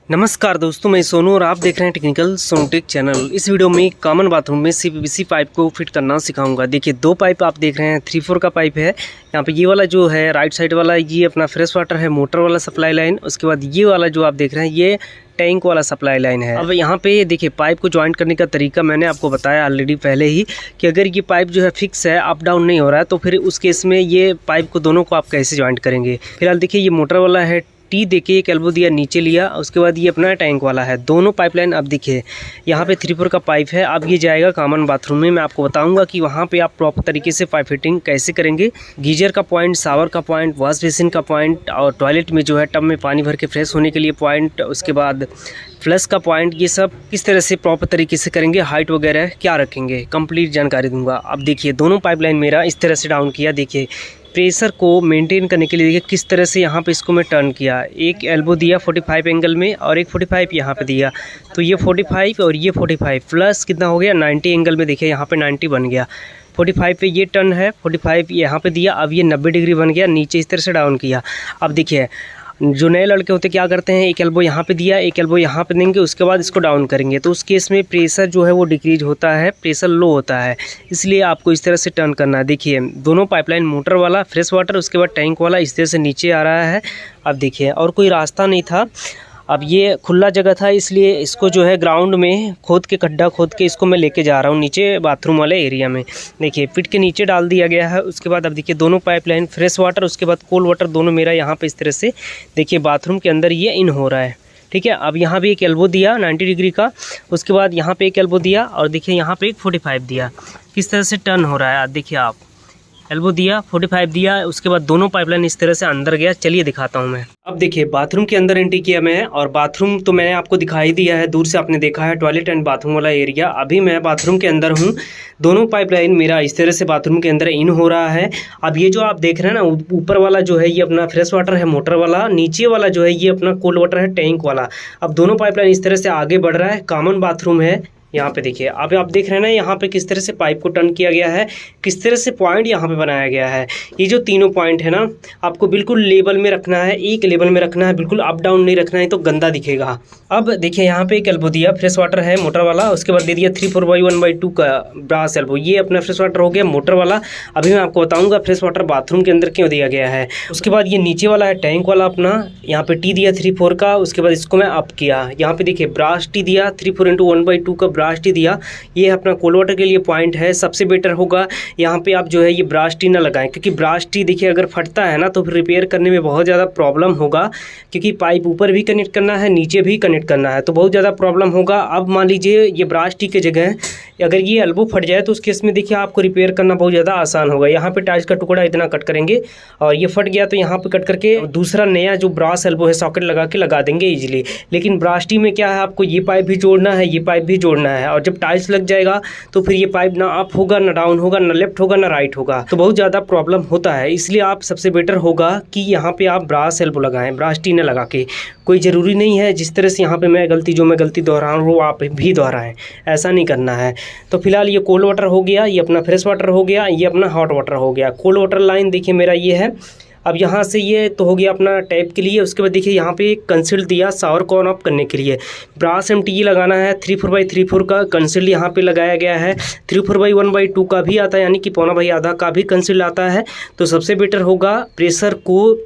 नमस्कार दोस्तों, मैं सोनू और आप देख रहे हैं टेक्निकल सोनटेक चैनल। इस वीडियो में कॉमन बाथरूम में सीपीवीसी पाइप को फिट करना सिखाऊंगा। देखिए, दो पाइप आप देख रहे हैं, 3-4 का पाइप है। यहाँ पे ये वाला जो है राइट साइड वाला, ये अपना फ्रेश वाटर है, मोटर वाला सप्लाई लाइन। उसके बाद ये वाला जो आप देख रहे हैं, ये टैंक वाला सप्लाई लाइन है। अब यहाँ पे देखिए, पाइप को ज्वाइंट करने का तरीका मैंने आपको बताया ऑलरेडी पहले ही कि अगर ये पाइप जो है फिक्स है, अप डाउन नहीं हो रहा है, तो फिर उस केस में ये पाइप को दोनों को आप कैसे ज्वाइंट करेंगे। फिलहाल देखिए, ये मोटर वाला है, टी देखिए एक एल्बो दिया नीचे लिया। उसके बाद ये अपना टैंक वाला है, दोनों पाइपलाइन। अब देखिए यहाँ पे 3-4 का पाइप है। अब ये जाएगा कॉमन बाथरूम में। मैं आपको बताऊंगा कि वहाँ पे आप प्रॉपर तरीके से पाइप फिटिंग कैसे करेंगे। गीजर का पॉइंट, शावर का पॉइंट, वॉश बेसिन का पॉइंट और टॉयलेट में जो है टब में पानी भर के फ्रेश होने के लिए पॉइंट, उसके बाद फ्लश का पॉइंट, ये सब किस तरह से प्रॉपर तरीके से करेंगे, हाइट वगैरह क्या रखेंगे, कंप्लीट जानकारी दूंगा। अब देखिए, दोनों पाइपलाइन मेरा इस तरह से डाउन किया। देखिए प्रेशर को मेंटेन करने के लिए देखिए किस तरह से यहाँ पे इसको मैं टर्न किया। एक एल्बो दिया 45 एंगल में और एक 45 यहाँ पे दिया, तो ये 45 और ये 45 प्लस कितना हो गया 90 एंगल में। देखिए यहाँ पे 90 बन गया। 45 पे ये टर्न है, 45 यहाँ पे दिया। अब ये 90 डिग्री बन गया, नीचे इस तरह से डाउन किया। अब देखिए, जो नए लड़के होते क्या करते हैं, एक एल्बो यहाँ पे दिया, एक एल्बो यहाँ पे देंगे, उसके बाद इसको डाउन करेंगे, तो उस केस में प्रेशर जो है वो डिक्रीज होता है, प्रेशर लो होता है। इसलिए आपको इस तरह से टर्न करना है। देखिए दोनों पाइपलाइन, मोटर वाला फ्रेश वाटर, उसके बाद टैंक वाला इस तरह से नीचे आ रहा है। अब देखिए, और कोई रास्ता नहीं था। अब ये खुला जगह था, इसलिए इसको जो है ग्राउंड में खोद के, गड्ढा खोद के इसको मैं लेके जा रहा हूँ नीचे बाथरूम वाले एरिया में। देखिए फिट के नीचे डाल दिया गया है। उसके बाद अब देखिए, दोनों पाइपलाइन फ्रेश वाटर, उसके बाद कोल्ड वाटर, दोनों मेरा यहाँ पे इस तरह से देखिए बाथरूम के अंदर ये इन हो रहा है। ठीक है, अब यहाँ भी एक एल्बो दिया 90 डिग्री का, उसके बाद यहाँ पे एक एल्बो दिया और देखिए यहाँ पे एक 45 दिया। किस तरह से टर्न हो रहा है देखिए, आप एल्बो दिया, 45 दिया, उसके बाद दोनों पाइपलाइन इस तरह से अंदर गया। चलिए दिखाता हूँ मैं। अब देखिए, बाथरूम के अंदर एंट्री किया मैं, और बाथरूम तो मैंने आपको दिखाई दिया है, दूर से आपने देखा है टॉयलेट एंड बाथरूम वाला एरिया। अभी मैं बाथरूम के अंदर हूँ। दोनों पाइपलाइन मेरा इस तरह से बाथरूम के अंदर इन हो रहा है। अब ये जो आप देख रहे हैं ना, ऊपर वाला जो है ये अपना फ्रेश वाटर है, मोटर वाला, नीचे वाला जो है ये अपना कोल्ड वाटर है, टैंक वाला। अब दोनों पाइपलाइन इस तरह से आगे बढ़ रहा है। कॉमन बाथरूम है। यहाँ पे देखिए, अब आप देख रहे हैं ना, यहाँ पे किस तरह से पाइप को टर्न किया गया है, किस तरह से पॉइंट यहाँ पे बनाया गया है। ये जो तीनों पॉइंट है ना, आपको बिल्कुल लेवल में रखना है, एक लेवल में रखना है, बिल्कुल अप डाउन नहीं रखना है, तो गंदा दिखेगा। अब देखिए, यहाँ पे एक एल्बो दिया, फ्रेश वाटर है, मोटर वाला। उसके बाद दे दिया 3/4/1/2 का ब्रास एल्बो, ये अपना फ्रेश वाटर हो गया, मोटर वाला। अभी मैं आपको बताऊँगा फ्रेश वाटर बाथरूम के अंदर क्यों दिया गया है। उसके बाद ये नीचे वाला है टैंक वाला अपना, यहाँ पे टी दिया 3/4 का। उसके बाद इसको मैं अप किया, यहाँ पे देखिए ब्रास टी दिया 3/4 का ब्रास टी दिया। ये अपना कोल्ड वाटर के लिए पॉइंट है। सबसे बेटर होगा यहाँ पे आप जो है ये ब्रास टी ना लगाएं, क्योंकि ब्रास टी देखिए अगर फटता है ना, तो फिर रिपेयर करने में बहुत ज़्यादा प्रॉब्लम होगा, क्योंकि पाइप ऊपर भी कनेक्ट करना है, नीचे भी कनेक्ट करना है, तो बहुत ज़्यादा प्रॉब्लम होगा। अब मान लीजिए ये ब्रास टी की जगह अगर ये एल्बो फट जाए, तो उस केस में देखिए आपको रिपेयर करना बहुत ज़्यादा आसान होगा। यहाँ पे टाइल्स का टुकड़ा इतना कट करेंगे, और ये फट गया तो यहाँ पे कट करके दूसरा नया जो ब्रास एल्बो है सॉकेट लगा के लगा देंगे इजीली। लेकिन ब्रास टी में क्या है, आपको ये पाइप भी जोड़ना है, ये पाइप भी जोड़ना है, और जब टाइल्स लग जाएगा तो फिर ये पाइप ना अप होगा, ना डाउन होगा, ना लेफ्ट होगा, ना राइट होगा, तो बहुत ज़्यादा प्रॉब्लम होता है। इसलिए आप सबसे बेटर होगा कि यहाँ पे आप ब्रास एल्बो लगाएं, ब्रास टी न लगा के। कोई ज़रूरी नहीं है जिस तरह से यहाँ पे मैं गलती दोहरा रहा हूँ वो आप भी दोहराएं, ऐसा नहीं करना है। तो फिलहाल ये कोल्ड वाटर हो गया, ये अपना फ्रेश वाटर हो गया, ये अपना हॉट वाटर हो गया। कोल्ड वाटर लाइन देखिए मेरा ये है। अब यहाँ से ये तो हो गया अपना टैप के लिए। उसके बाद देखिए यहाँ पे कंसील दिया शावर को ऑन ऑफ करने के लिए। ब्रास MTE लगाना है, 3/4/3/4 का कंसील यहाँ पे लगाया गया है। 3/4/1/2 का भी आता है, यानी कि 1/4 का भी कंसील आता है। तो सबसे बेटर होगा प्रेशर को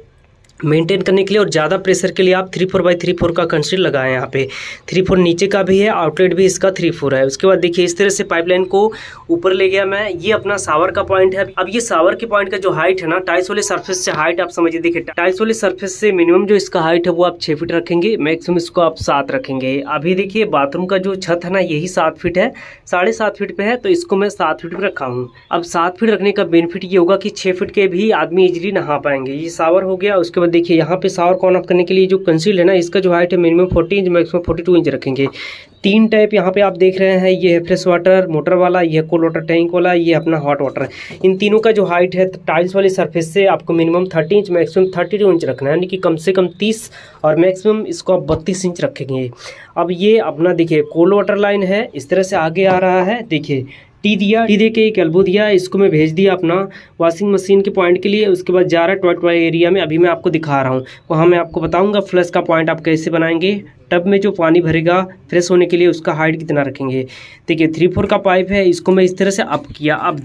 मेंटेन करने के लिए, और ज़्यादा प्रेशर के लिए आप 3/4/3/4 का कंसील लगाएं। यहाँ पे 3/4 नीचे का भी है, आउटलेट भी इसका 3/4 है। उसके बाद देखिए इस तरह से पाइपलाइन को ऊपर ले गया मैं। ये अपना शावर का पॉइंट है। अब ये शावर के पॉइंट का जो हाइट है ना, टाइल्स वाले सरफेस से हाइट आप समझिए। देखिए टाइल्स वाले सरफेस से मिनिमम जो इसका हाइट है वो आप 6 फीट रखेंगे, मैक्सिमम इसको आप 7 रखेंगे। अभी देखिए बाथरूम का जो छत है ना, यही 7 फीट है, 7.5 फीट पे है, तो इसको मैं 7 फीट पे रखा हूँ। अब 7 फीट रखने का बेनिफिट ये होगा कि 6 फीट के भी आदमी इजीली नहा पाएंगे। ये शावर हो गया। उसके बाद देखिए यहाँ पे शावर को ऑन ऑफ करने के लिए जो कंसील है ना, इसका जो हाइट है मिनिमम 40 इंच, मैक्सिमम 42 इंच रखेंगे। 3 टैप यहाँ पे आप देख रहे हैं, ये है फ्रेश वाटर मोटर वाला, ये है कोल्ड वाटर टैंक वाला, ये अपना हॉट वाटर। इन तीनों का जो हाइट है टाइल्स वाली सरफेस से आपको मिनिमम 30 इंच, मैक्सिमम 32 इंच रखना है, यानी कि कम से कम 30, और मैक्सिमम इसको आप 32 इंच रखेंगे। अब ये अपना देखिए कोल्ड वाटर लाइन है, इस तरह से आगे आ रहा है। देखिए टी दिया, टी दे के एक एल्बो दिया, इसको मैं भेज दिया अपना वॉशिंग मशीन के पॉइंट के लिए। उसके बाद जा रहा है टॉयलेट वाले एरिया में, अभी मैं आपको दिखा रहा हूँ, वहाँ मैं आपको बताऊँगा फ्लश का पॉइंट आप कैसे बनाएंगे, टब में जो पानी भरेगा फ्रेश होने के लिए उसका हाइट कितना रखेंगे। देखिए 3-4 का पाइप है, इसको मैं इस तरह से अप किया। अब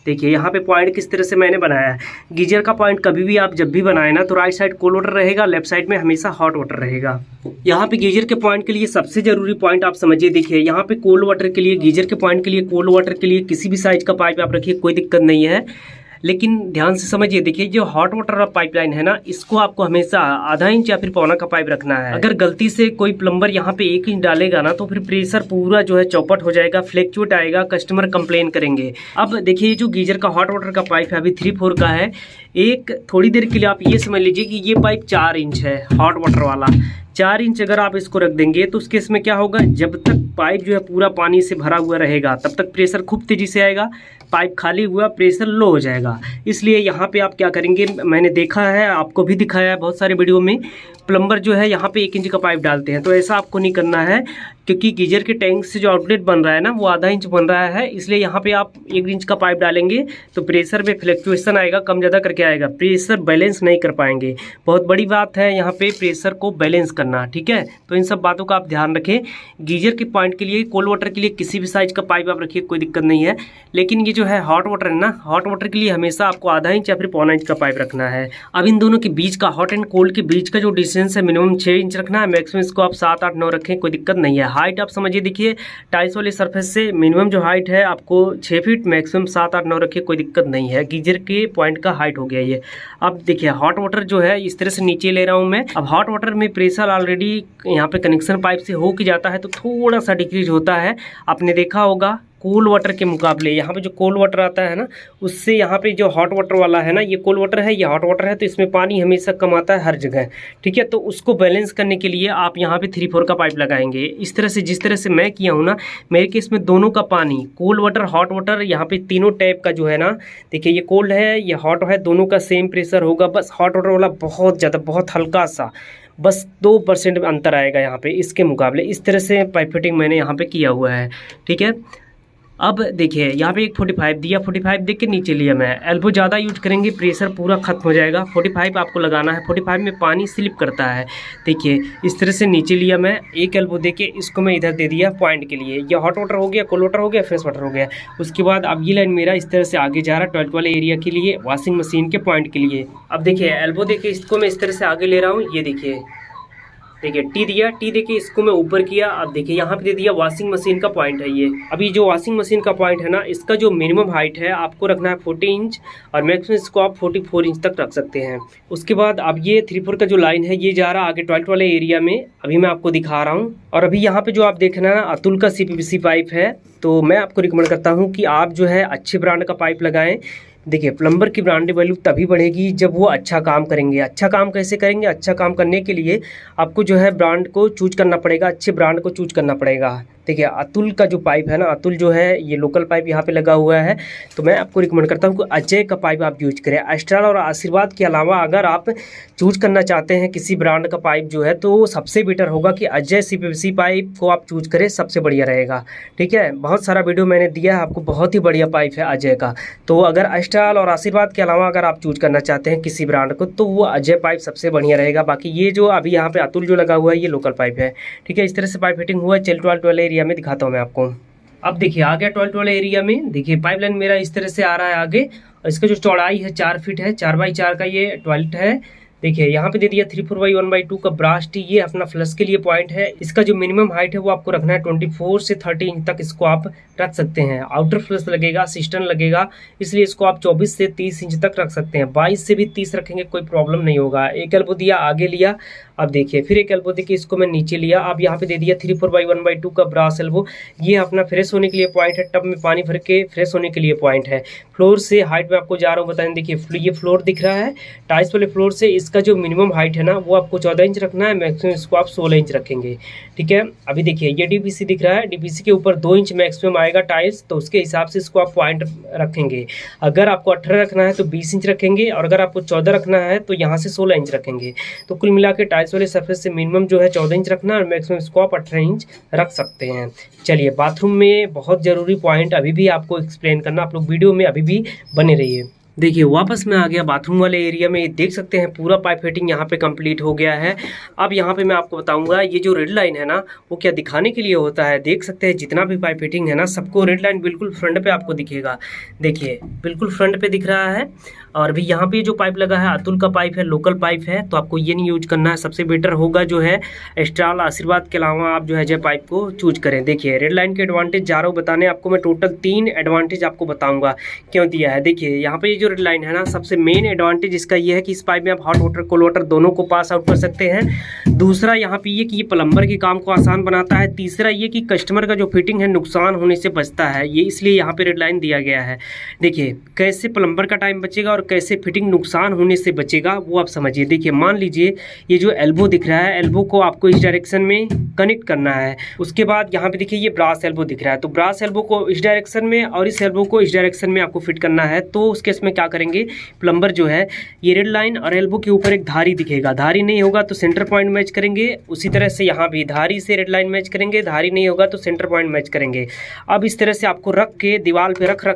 देखिए यहाँ पे पॉइंट किस तरह से मैंने बनाया है। गीजर का पॉइंट कभी भी आप जब भी बनाए ना तो राइट साइड कोल्ड वाटर रहेगा, लेफ्ट साइड में हमेशा हॉट वाटर रहेगा। यहाँ पे गीजर के पॉइंट के लिए सबसे जरूरी पॉइंट आप समझिए। देखिए यहाँ पे कोल्ड वाटर के लिए, गीजर के पॉइंट के लिए, कोल्ड वाटर के लिए किसी भी साइज का पाइप आप रखिए, कोई दिक्कत नहीं है। लेकिन ध्यान से समझिए, देखिए जो हॉट वाटर पाइपलाइन है ना, इसको आपको हमेशा आधा इंच या फिर पौना का पाइप रखना है। अगर गलती से कोई प्लम्बर यहाँ पे 1 इंच डालेगा ना तो फिर प्रेशर पूरा जो है चौपट हो जाएगा, फ्लैक्चुएट आएगा, कस्टमर कंप्लेन करेंगे। अब देखिए जो गीजर का हॉट वाटर का पाइप है अभी 3-4 का है, एक थोड़ी देर के लिए आप ये समझ लीजिए कि ये पाइप 4 इंच है हॉट वाटर वाला। 4 इंच अगर आप इसको रख देंगे तो उसके इसमें क्या होगा, जब तक पाइप जो है पूरा पानी से भरा हुआ रहेगा तब तक प्रेशर खूब तेज़ी से आएगा, पाइप खाली हुआ प्रेशर लो हो जाएगा। इसलिए यहाँ पे आप क्या करेंगे, मैंने देखा है, आपको भी दिखाया है बहुत सारे वीडियो में, प्लम्बर जो है यहाँ पे 1 इंच का पाइप डालते हैं। तो ऐसा आपको नहीं करना है, क्योंकि गीजर के टैंक से जो आउटलेट बन रहा है ना वो आधा इंच बन रहा है। इसलिए यहाँ पे आप 1 इंच का पाइप डालेंगे तो प्रेशर में फ्लक्चुएशन आएगा, कम ज़्यादा करके आएगा, प्रेशर बैलेंस नहीं कर पाएंगे। बहुत बड़ी बात है यहाँ पे प्रेशर को बैलेंस करना, ठीक है। तो इन सब बातों का आप ध्यान रखें। गीजर के पॉइंट के लिए, कोल्ड वाटर के लिए किसी भी साइज का पाइप आप रखिए, कोई दिक्कत नहीं है। लेकिन ये जो है हॉट वाटर है ना, हॉट वाटर के लिए हमेशा आपको आधा इंच या फिर पौना इंच का पाइप रखना है। अब इन दोनों के बीच का, हॉट एंड कोल्ड के बीच का जो डिस्टेंस है मिनिमम 6 इंच रखना है, मैक्सिमम इसको आप 7, 8, 9 रखें, कोई दिक्कत नहीं है। हाइट आप समझिए, देखिए टाइल्स वाले सरफेस से मिनिमम जो हाइट है आपको 6 फीट, मैक्सिमम 7, 8, 9 रखिए, कोई दिक्कत नहीं है। गीजर के पॉइंट का हाइट हो गया ये। अब देखिए हॉट वाटर जो है इस तरह से नीचे ले रहा हूँ मैं। अब हॉट वाटर में प्रेशर ऑलरेडी यहाँ पे कनेक्शन पाइप से हो के जाता है तो थोड़ा सा डिक्रीज होता है। आपने देखा होगा कोल्ड वाटर के मुकाबले यहाँ पे जो कोल्ड वाटर आता है ना, उससे यहाँ पे जो हॉट वाटर वाला है ना, ये कोल्ड वाटर है, ये हॉट वाटर है, तो इसमें पानी हमेशा कम आता है हर जगह, ठीक है। तो उसको बैलेंस करने के लिए आप यहाँ पे 3-4 का पाइप लगाएंगे इस तरह से, जिस तरह से मैं किया हूँ ना। मेरे केस में दोनों का पानी, कोल्ड वाटर, हॉट वाटर, यहाँ पे तीनों टाइप का जो है ना, देखिए ये कोल्ड है, ये हॉट है, दोनों का सेम प्रेशर होगा। बस हॉट वाटर वाला बहुत ज़्यादा, बहुत हल्का सा, बस 2% अंतर आएगा यहाँ पे इसके मुकाबले। इस तरह से पाइप फिटिंग मैंने यहाँ पे किया हुआ है, ठीक है। अब देखिए यहाँ पे एक 45 दिया, 45 देख के नीचे लिया मैं। एल्बो ज़्यादा यूज करेंगे प्रेशर पूरा खत्म हो जाएगा। 45 आपको लगाना है। 45 में पानी स्लिप करता है, देखिए इस तरह से नीचे लिया मैं। एक एल्बो दे के इसको मैं इधर दे दिया पॉइंट के लिए। ये हॉट वाटर हो गया, कोल्ड वाटर हो गया, फ्रेश वाटर हो गया। उसके बाद अब ये लाइन मेरा इस तरह से आगे जा रहा है टॉयलेट वाले एरिया के लिए, वॉशिंग मशीन के पॉइंट के लिए। अब देखिए एल्बो दे के इसको मैं इस तरह से आगे ले रहा हूँ। ये देखिए टी दिया, टी देके इसको मैं ऊपर किया। अब देखिए यहाँ पे दे दिया वॉशिंग मशीन का पॉइंट है ये। अभी जो वॉशिंग मशीन का पॉइंट है ना, इसका जो मिनिमम हाइट है आपको रखना है 40 इंच और मैक्सिमम इसको आप 44 इंच तक रख सकते हैं। उसके बाद अब ये 3-4 का जो लाइन है ये जा रहा है आगे टॉयलेट वाले एरिया में, अभी मैं आपको दिखा रहा हूँ। और अभी यहाँ पे जो आप देख रहे हैं अतुल का CPVC पाइप है, तो मैं आपको रिकमेंड करता हूँ कि आप जो है अच्छे ब्रांड का पाइप लगाएं। देखिए प्लम्बर की ब्रांड वैल्यू तभी बढ़ेगी जब वो अच्छा काम करेंगे। अच्छा काम कैसे करेंगे? अच्छा काम करने के लिए आपको जो है ब्रांड को चूज करना पड़ेगा, अच्छे ब्रांड को चूज करना पड़ेगा। देखिए अतुल का जो पाइप है ना, अतुल जो है ये लोकल पाइप यहाँ पे लगा हुआ है, तो मैं आपको रिकमेंड करता हूँ कि अजय का पाइप आप यूज करें। एस्ट्रल और आशीर्वाद के अलावा अगर आप चूज करना चाहते हैं किसी ब्रांड का पाइप जो है, तो सबसे बेटर होगा कि अजय CPVC पाइप को आप चूज करें, सबसे बढ़िया रहेगा। ठीक है, बहुत सारा वीडियो मैंने दिया है आपको, बहुत ही बढ़िया पाइप है अजय का। तो अगर एस्ट्रल और आशीर्वाद के अलावा अगर आप चूज करना चाहते हैं किसी ब्रांड को, तो वो अजय पाइप सबसे बढ़िया रहेगा। बाकी ये जो अभी यहाँ पे अतुल जो लगा हुआ है ये लोकल पाइप है। ठीक है, इस तरह से पाइप फिटिंग हुआ है। चल टॉयलेट वाले एरिया में दिखाता हूँ मैं आपको। अब देखिए आ गया टॉयलेट वाले एरिया में। देखिए पाइपलाइन मेरा इस तरह से आ रहा है आगे। इसका जो चौड़ाई है 4 फीट है, 4x4 का ये टॉयलेट है। देखिए यहाँ पे दे दिया 3/4/1/2 का ब्रास टी, ये अपना फ्लश के लिए पॉइंट है। इसका जो मिनिमम हाइट है वो आपको रखना है 24 से 30 इंच तक इसको आप रख सकते हैं। आउटर फ्लश लगेगा, सिस्टम लगेगा, इसलिए इसको आप 24 से 30 इंच तक रख सकते हैं। 22 से भी 30 रखेंगे कोई प्रॉब्लम नहीं होगा। एक एल्बो दिया आगे लिया, अब देखिए फिर एक एल्बो देखिए इसको मैं नीचे लिया। अब यहाँ पे दे दिया 3/4/1/2 का ब्रास एल्बो, ये अपना फ्रेश होने के लिए पॉइंट है। टब में पानी भर के फ्रेश होने के लिए पॉइंट है। फ्लोर से हाइट में आपको जा रहा हूँ बताएं। देखिए ये फ्लोर दिख रहा है, टाइल्स वाले फ्लोर से इसका जो मिनिमम हाइट है ना वो आपको 14 इंच रखना है, मैक्सिमम इसको आप 16 इंच रखेंगे। ठीक है, अभी देखिए ये DPC दिख रहा है, DPC के ऊपर 2 इंच मैक्सिमम आएगा टाइल्स, तो उसके हिसाब से इसको आप पॉइंट रखेंगे। अगर आपको 18 रखना है तो 20 इंच रखेंगे, और अगर आपको 14 रखना है तो यहाँ से 16 इंच रखेंगे। तो कुल मिला के टाइल्स वाले सरफेस से मिनिमम जो है 14 इंच रखना है और मैक्सिमम इसको आप 18 इंच रख सकते हैं। चलिए बाथरूम में बहुत ज़रूरी पॉइंट अभी भी आपको एक्सप्लेन करना, आप लोग वीडियो में अभी भी बने रहिए। देखिए वापस मैं आ गया बाथरूम वाले एरिया में। देख सकते हैं पूरा पाइप फिटिंग यहाँ पे कंप्लीट हो गया है। अब यहाँ पे मैं आपको बताऊंगा ये जो रेड लाइन है ना वो क्या दिखाने के लिए होता है। देख सकते हैं जितना भी पाइप फिटिंग है ना सबको रेड लाइन बिल्कुल फ्रंट पे आपको दिखेगा। देखिए बिल्कुल फ्रंट पे दिख रहा है। और भी यहाँ पे जो पाइप लगा है अतुल का पाइप है, लोकल पाइप है, तो आपको ये नहीं यूज करना है। सबसे बेटर होगा जो है स्टाल आशीर्वाद के अलावा आप जो है जय पाइप को चूज करें। देखिए रेड लाइन के एडवांटेज जा रहा हूँ बताने आपको मैं। टोटल 3 एडवांटेज आपको बताऊंगा क्यों दिया है। देखिए यहाँ पे जो रेड लाइन है ना सबसे मेन एडवांटेज इसका ये है कि इस पाइप में आप हॉट वाटर कोल्ड वाटर दोनों को पास आउट कर सकते हैं। दूसरा यहाँ पे ये कि ये प्लम्बर के काम को आसान बनाता है। तीसरा ये कि कस्टमर का जो फिटिंग है नुकसान होने से बचता है, ये इसलिए यहाँ पे रेड लाइन दिया गया है। देखिए कैसे प्लम्बर का टाइम बचेगा और कैसे फिटिंग नुकसान होने से बचेगा वो आप समझिए। देखिए मान लीजिए ये जो एल्बो दिख रहा है, एल्बो को आपको इस डायरेक्शन में कनेक्ट करना है। उसके बाद यहाँ पे देखिए ये ब्रास एल्बो दिख रहा है, तो ब्रास एल्बो को इस डायरेक्शन में और इस एल्बो को इस डायरेक्शन में आपको फिट करना है। तो उस केस में क्या करेंगे, प्लम्बर जो है ये रेड लाइन और एल्बो के ऊपर एक धारी दिखेगा, धारी नहीं होगा तो सेंटर पॉइंट मैच करेंगे। उसी तरह से यहाँ भी धारी से रेड लाइन मैच करेंगे, धारी नहीं होगा तो सेंटर पॉइंट मैच करेंगे। अब इस तरह से आपको रख के दीवार पे रख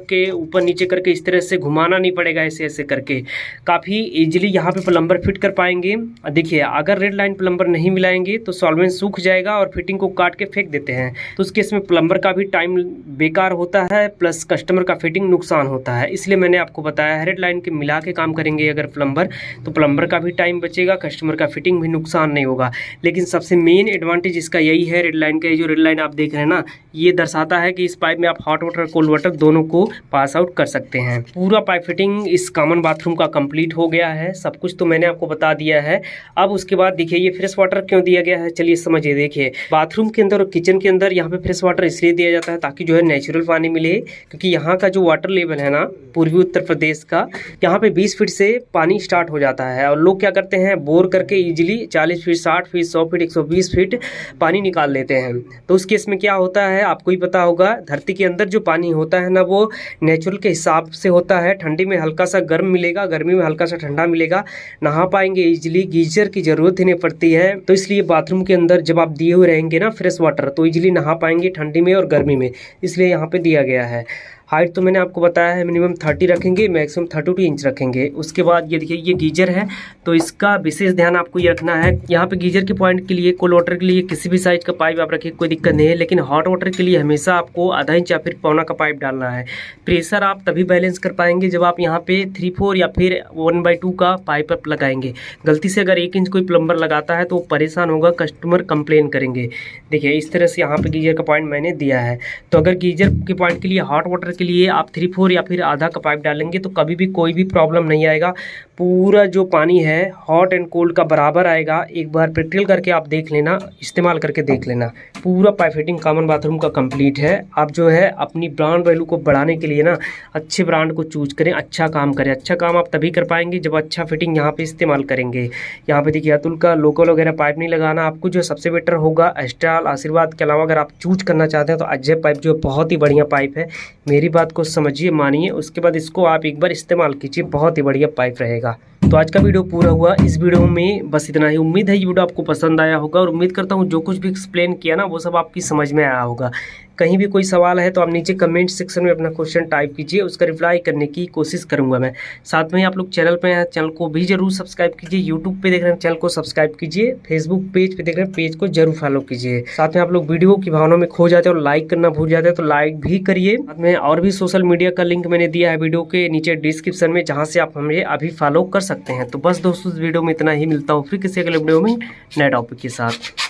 के ऊपर नीचे करके इस तरह से घुमाना नहीं पड़ेगा। ऐसे करके काफ़ी इजीली यहाँ पे प्लम्बर फिट कर पाएंगे। देखिए अगर रेड लाइन प्लम्बर नहीं मिलाएंगे तो सॉल्वेंट सूख जाएगा और फिटिंग को काट के फेंक देते हैं, तो उस केस में प्लम्बर का भी टाइम बेकार होता है प्लस कस्टमर का फिटिंग नुकसान होता है। इसलिए मैंने आपको बताया है रेड लाइन के मिला के काम करेंगे अगर प्लम्बर, तो प्लम्बर का भी टाइम बचेगा, कस्टमर का फिटिंग भी नुकसान नहीं होगा। लेकिन सबसे मेन एडवांटेज इसका यही है रेड लाइन का। ये जो रेड लाइन आप देख रहे हैं ना ये दर्शाता है कि इस पाइप में आप हॉट वाटर कोल्ड वाटर दोनों को पास आउट कर सकते हैं। पूरा पाइप फिटिंग इस कॉमन बाथरूम का कंप्लीट हो गया है। सब कुछ तो मैंने आपको बता दिया है। अब उसके बाद देखिए ये फ्रेश वाटर क्यों दिया गया है, चलिए समझिए। देखिए बाथरूम के अंदर और किचन के अंदर यहाँ पे फ्रेश वाटर इसलिए दिया जाता है ताकि जो है नेचुरल पानी मिले, क्योंकि यहाँ का जो वाटर लेवल है ना पूर्वी उत्तर प्रदेश का, यहाँ पे 20 फीट से पानी स्टार्ट हो जाता है और लोग क्या करते हैं बोर करके easily 40 feet 60 feet 100 feet 120 feet पानी निकाल लेते हैं। तो उस केस में क्या होता है आपको ही पता होगा, धरती के अंदर जो पानी होता है ना वो नेचुरल के हिसाब से होता है। ठंडी में हल्का सा गर्म मिलेगा, गर्मी में हल्का सा ठंडा मिलेगा, नहा पाएंगे इजीली, गीजर की जरूरत ही नहीं पड़ती है। तो इसलिए बाथरूम के अंदर जब आप दिए हुए रहेंगे ना फ्रेश वाटर तो इजीली नहा पाएंगे ठंडी में और गर्मी में, इसलिए यहाँ पे दिया गया है। हाइट तो मैंने आपको बताया है मिनिमम 30 रखेंगे, मैक्सिमम 32 इंच रखेंगे। उसके बाद ये देखिए ये गीजर है तो इसका विशेष ध्यान आपको ये रखना है। यहाँ पे गीजर के पॉइंट के लिए कोल्ड वाटर के लिए किसी भी साइज का पाइप आप रखिए कोई दिक्कत नहीं है, लेकिन हॉट वाटर के लिए हमेशा आपको आधा इंच या फिर पौना का पाइप डालना है। प्रेशर आप तभी बैलेंस कर पाएंगे जब आप यहाँ पे 3/4 या फिर 1/2 का पाइप आप लगाएंगे। गलती से अगर 1 इंच कोई प्लम्बर लगाता है तो वो परेशान होगा, कस्टमर कंप्लेन करेंगे। देखिए इस तरह से यहाँ पे गीजर का पॉइंट मैंने दिया है। तो अगर गीजर के पॉइंट के लिए हॉट वाटर के लिए आप 3/4 या फिर आधा का पाइप डालेंगे तो कभी भी कोई भी प्रॉब्लम नहीं आएगा। पूरा जो पानी है हॉट एंड कोल्ड का बराबर आएगा। एक बार प्रैक्टिकल करके आप देख लेना, इस्तेमाल करके देख लेना। पूरा पाइप फिटिंग कॉमन बाथरूम का कंप्लीट है। आप जो है अपनी ब्रांड वैल्यू को बढ़ाने के लिए ना अच्छे ब्रांड को चूज करें, अच्छा काम करें। अच्छा काम आप तभी कर पाएंगे जब अच्छा फिटिंग यहाँ पे इस्तेमाल करेंगे। यहाँ पे देखिए अतुल का लोकल वगैरह पाइप नहीं लगाना आपको। जो सबसे बेटर होगा एस्ट्राल आशीर्वाद के अलावा अगर आप चूज करना चाहते हैं तो अजय पाइप जो बहुत ही बढ़िया पाइप है। मेरी बात को समझिए, मानिए, उसके बाद इसको आप एक बार इस्तेमाल कीजिए, बहुत ही बढ़िया पाइप रहेगा। तो आज का वीडियो पूरा हुआ। इस वीडियो में बस इतना ही। उम्मीद है ये वीडियो आपको पसंद आया होगा और उम्मीद करता हूँ जो कुछ भी एक्सप्लेन किया ना वो सब आपकी समझ में आया होगा। कहीं भी कोई सवाल है तो आप नीचे कमेंट सेक्शन में अपना क्वेश्चन टाइप कीजिए, उसका रिप्लाई करने की कोशिश करूंगा मैं। साथ में आप लोग चैनल पे हैं, चैनल को भी जरूर सब्सक्राइब कीजिए। यूट्यूब पे देख रहे हैं चैनल को सब्सक्राइब कीजिए, फेसबुक पेज पे देख रहे हैं पेज को जरूर फॉलो कीजिए। साथ में आप लोग वीडियो की भावनाओं में खो जाते हैं और लाइक करना भूल जाते हैं तो लाइक भी करिए। साथ में और भी सोशल मीडिया का लिंक मैंने दिया है वीडियो के नीचे डिस्क्रिप्शन में, जहाँ से आप हमें अभी फॉलो कर सकते हैं। तो बस दोस्तों इस वीडियो में इतना ही। मिलता हूँ फिर किसी अगले वीडियो में नए टॉपिक के साथ।